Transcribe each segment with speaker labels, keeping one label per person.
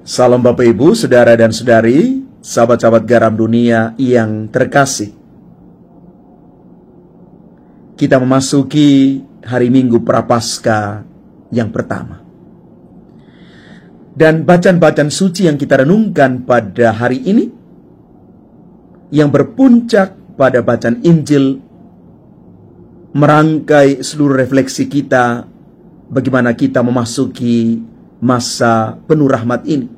Speaker 1: Salam Bapak Ibu, Saudara dan Saudari, sahabat-sahabat garam dunia yang terkasih. Kita memasuki hari Minggu Prapaskah yang pertama. Dan bacaan-bacaan suci yang kita renungkan pada hari ini, yang berpuncak pada bacaan Injil, merangkai seluruh refleksi kita bagaimana kita memasuki masa penuh rahmat ini.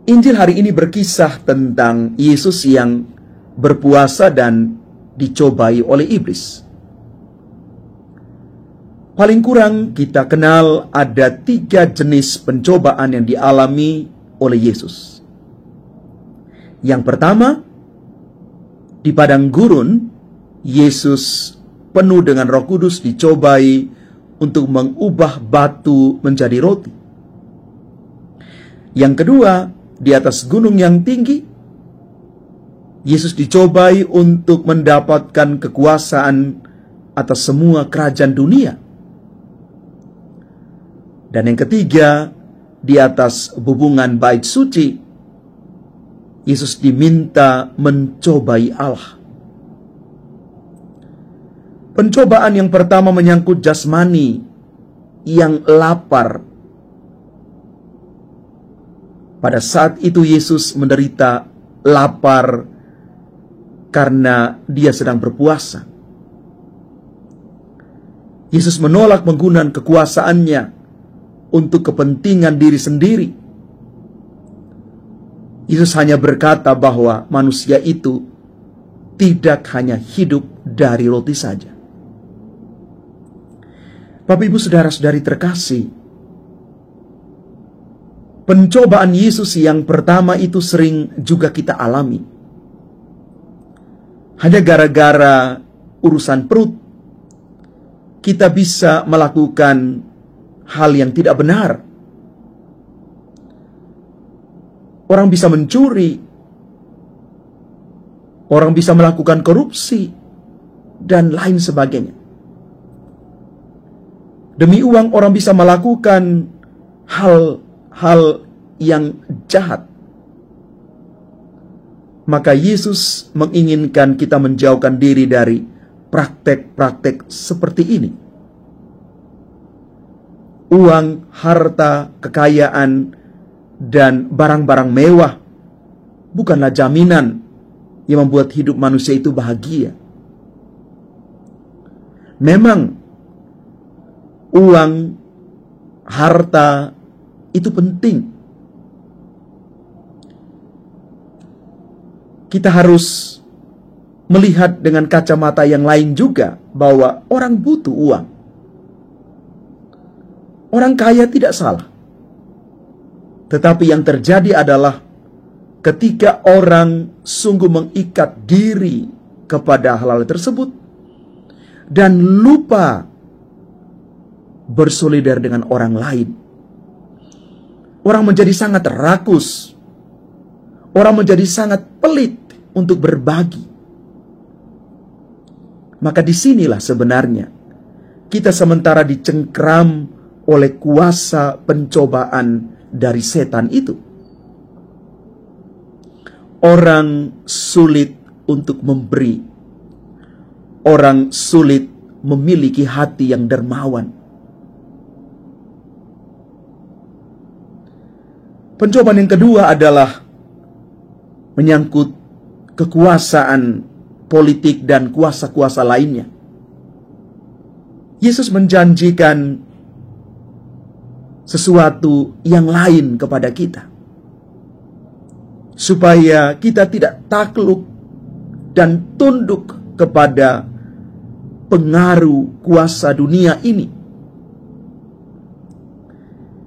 Speaker 1: Injil hari ini berkisah tentang Yesus yang berpuasa dan dicobai oleh iblis. Paling kurang kita kenal ada 3 jenis pencobaan yang dialami oleh Yesus. Yang pertama, di padang gurun, Yesus penuh dengan Roh Kudus dicobai untuk mengubah batu menjadi roti. Yang kedua, di atas gunung yang tinggi, Yesus dicobai untuk mendapatkan kekuasaan atas semua kerajaan dunia. Dan yang ketiga, di atas bubungan bait suci, Yesus diminta mencobai Allah. Pencobaan yang pertama menyangkut jasmani yang lapar. Pada saat itu Yesus menderita lapar karena dia sedang berpuasa. Yesus menolak penggunaan kekuasaannya untuk kepentingan diri sendiri. Yesus hanya berkata bahwa manusia itu tidak hanya hidup dari roti saja. Bapak Ibu Saudara-saudari terkasih, pencobaan Yesus yang pertama itu sering juga kita alami. Hanya gara-gara urusan perut, kita bisa melakukan hal yang tidak benar. Orang bisa mencuri, orang bisa melakukan korupsi, dan lain sebagainya. Demi uang orang bisa melakukan hal-hal yang jahat. Maka Yesus menginginkan kita menjauhkan diri dari praktek-praktek seperti ini. Uang, harta, kekayaan, dan barang-barang mewah bukanlah jaminan yang membuat hidup manusia itu bahagia. Memang uang, harta itu penting. Kita harus melihat dengan kacamata yang lain juga bahwa orang butuh uang. Orang kaya tidak salah. Tetapi yang terjadi adalah ketika orang sungguh mengikat diri kepada hal-hal tersebut dan lupa bersolidar dengan orang lain. Orang menjadi sangat rakus. Orang menjadi sangat pelit untuk berbagi. Maka disinilah sebenarnya kita sementara dicengkram oleh kuasa pencobaan dari setan itu. Orang sulit untuk memberi. Orang sulit memiliki hati yang dermawan. Pencobaan yang kedua adalah menyangkut kekuasaan politik dan kuasa-kuasa lainnya. Yesus menjanjikan sesuatu yang lain kepada kita, supaya kita tidak takluk dan tunduk kepada pengaruh kuasa dunia ini.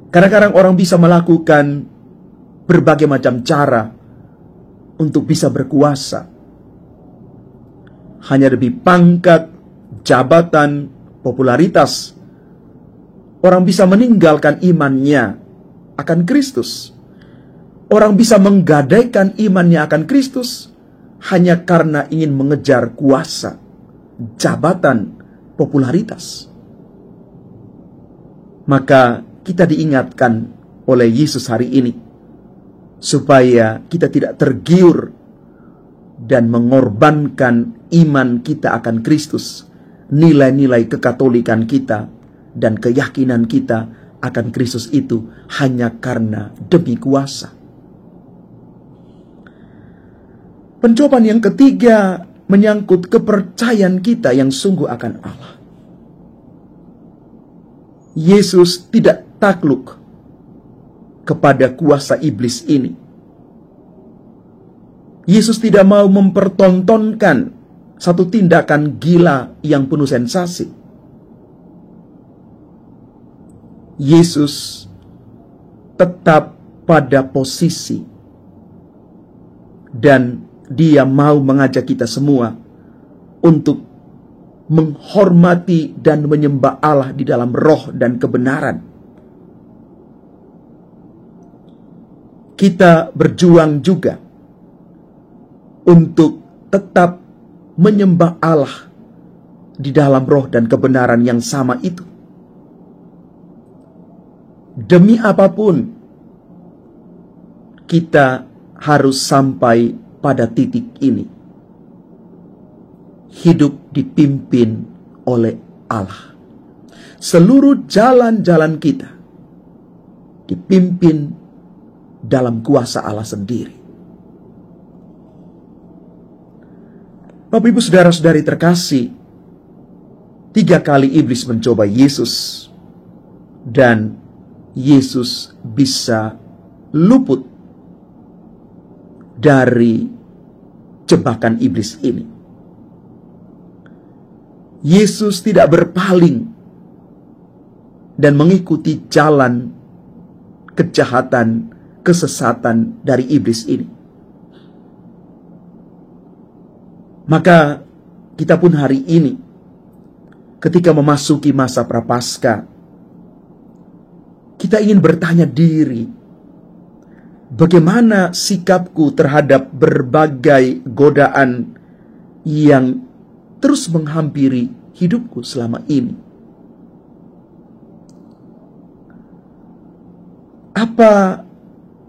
Speaker 1: Kadang-kadang orang bisa melakukan berbagai macam cara untuk bisa berkuasa. Hanya demi pangkat, jabatan, popularitas, orang bisa meninggalkan imannya akan Kristus. Orang bisa menggadaikan imannya akan Kristus hanya karena ingin mengejar kuasa, jabatan, popularitas. Maka kita diingatkan oleh Yesus hari ini, supaya kita tidak tergiur dan mengorbankan iman kita akan Kristus, nilai-nilai kekatolikan kita dan keyakinan kita akan Kristus itu hanya karena demi kuasa. Pencobaan yang ketiga menyangkut kepercayaan kita yang sungguh akan Allah. Yesus tidak takluk kepada kuasa iblis ini. Yesus tidak mau mempertontonkan satu tindakan gila yang penuh sensasi. Yesus tetap pada posisi, dan Dia mau mengajak kita semua untuk menghormati dan menyembah Allah di dalam roh dan kebenaran. Kita berjuang juga untuk tetap menyembah Allah di dalam roh dan kebenaran yang sama itu. Demi apapun, kita harus sampai pada titik ini. Hidup dipimpin oleh Allah. Seluruh jalan-jalan kita dipimpin dalam kuasa Allah sendiri. Bapak ibu saudara-saudari terkasih, 3 kali iblis mencoba Yesus, dan Yesus bisa luput dari jebakan iblis ini. Yesus tidak berpaling dan mengikuti jalan kejahatan, kesesatan dari iblis ini. Maka kita pun hari ini, ketika memasuki masa Prapaskah, kita ingin bertanya diri, bagaimana sikapku terhadap berbagai godaan yang terus menghampiri hidupku selama ini? Apa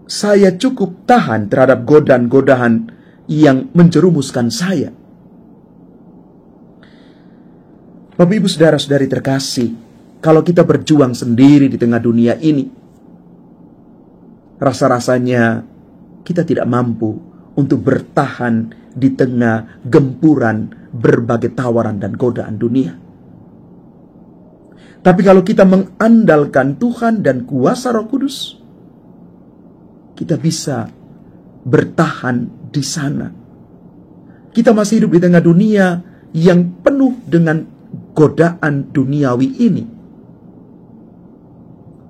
Speaker 1: saya cukup tahan terhadap godaan-godaan yang menjerumuskan saya? Bapak ibu saudara-saudari terkasih, kalau kita berjuang sendiri di tengah dunia ini, rasa-rasanya kita tidak mampu untuk bertahan di tengah gempuran berbagai tawaran dan godaan dunia. Tapi kalau kita mengandalkan Tuhan dan kuasa Roh Kudus, kita bisa bertahan di sana. Kita masih hidup di tengah dunia yang penuh dengan godaan duniawi ini.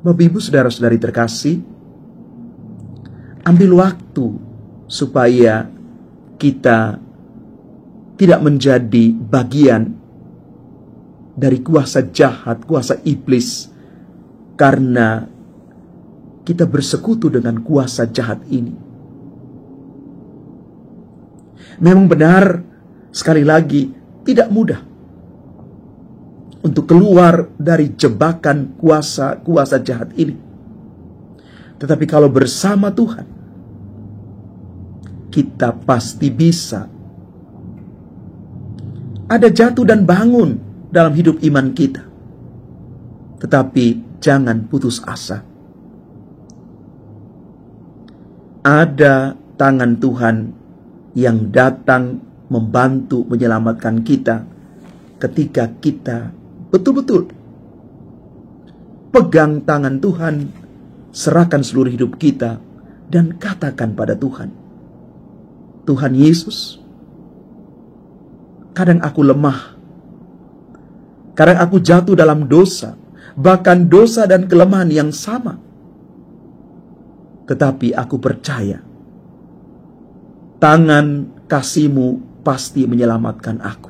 Speaker 1: Bapak ibu saudara-saudari terkasih, ambil waktu supaya kita tidak menjadi bagian dari kuasa jahat, kuasa iblis, karena kita bersekutu dengan kuasa jahat ini. Memang benar, sekali lagi, tidak mudah untuk keluar dari jebakan kuasa-kuasa jahat ini. Tetapi kalau bersama Tuhan, kita pasti bisa. Ada jatuh dan bangun dalam hidup iman kita, tetapi jangan putus asa. Ada tangan Tuhan yang datang membantu menyelamatkan kita ketika kita betul-betul pegang tangan Tuhan, serahkan seluruh hidup kita, dan katakan pada Tuhan, Tuhan Yesus, kadang aku lemah, kadang aku jatuh dalam dosa, bahkan dosa dan kelemahan yang sama. Tetapi aku percaya, tangan kasih-Mu pasti menyelamatkan aku.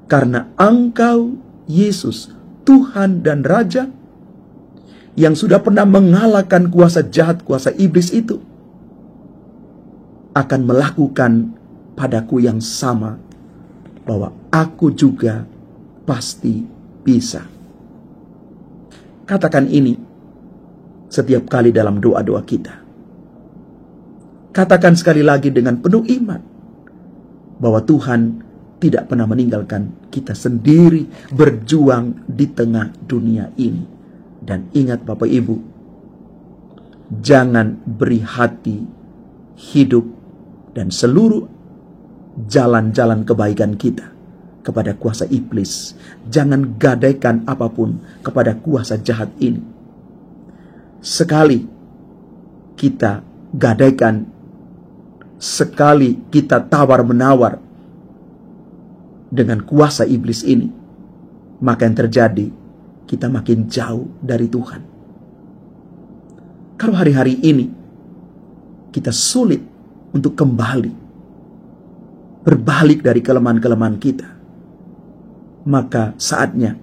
Speaker 1: Karena Engkau, Yesus, Tuhan dan Raja, yang sudah pernah mengalahkan kuasa jahat, kuasa iblis itu, akan melakukan padaku yang sama, bahwa aku juga pasti bisa. Katakan ini setiap kali dalam doa-doa kita. Katakan sekali lagi dengan penuh iman bahwa Tuhan tidak pernah meninggalkan kita sendiri berjuang di tengah dunia ini. Dan ingat Bapak Ibu, jangan beri hati, hidup, dan seluruh jalan-jalan kebaikan kita kepada kuasa iblis. Jangan gadaikan apapun kepada kuasa jahat ini. Sekali kita gadaikan, sekali kita tawar-menawar dengan kuasa iblis ini, maka yang terjadi, kita makin jauh dari Tuhan. Kalau hari-hari ini kita sulit untuk kembali, berbalik dari kelemahan-kelemahan kita, maka saatnya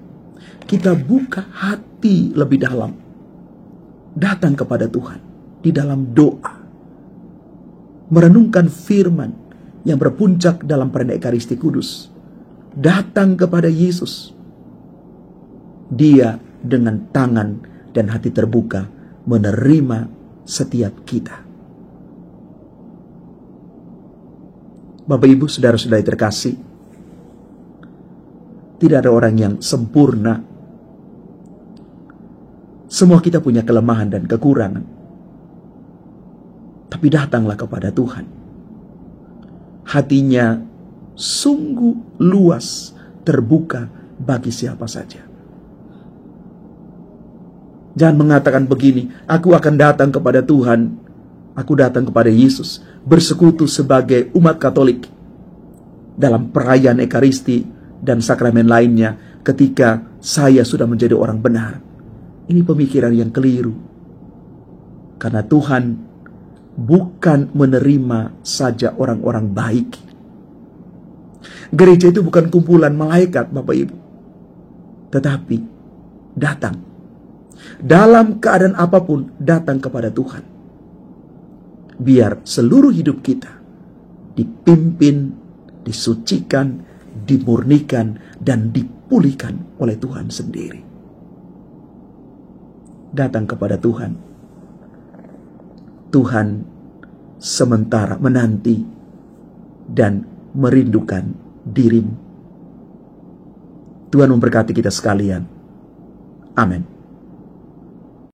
Speaker 1: kita buka hati lebih dalam, datang kepada Tuhan di dalam doa, merenungkan firman yang berpuncak dalam perintah Ekaristi Kudus, datang kepada Yesus. Dia dengan tangan dan hati terbuka menerima setiap kita. Bapak Ibu, saudara-saudari terkasih, tidak ada orang yang sempurna. Semua kita punya kelemahan dan kekurangan. Tapi datanglah kepada Tuhan. Hatinya sungguh luas, terbuka bagi siapa saja. Jangan mengatakan begini, aku akan datang kepada Tuhan, aku datang kepada Yesus, bersekutu sebagai umat Katolik dalam perayaan Ekaristi dan sakramen lainnya ketika saya sudah menjadi orang benar. Ini pemikiran yang keliru. Karena Tuhan bukan menerima saja orang-orang baik. Gereja itu bukan kumpulan malaikat, Bapak Ibu. Tetapi datang. Dalam keadaan apapun, datang kepada Tuhan. Biar seluruh hidup kita dipimpin, disucikan, dimurnikan, dan dipulihkan oleh Tuhan sendiri. Datang kepada Tuhan. Tuhan sementara menanti dan merindukan dirimu. Tuhan memberkati kita sekalian. Amin.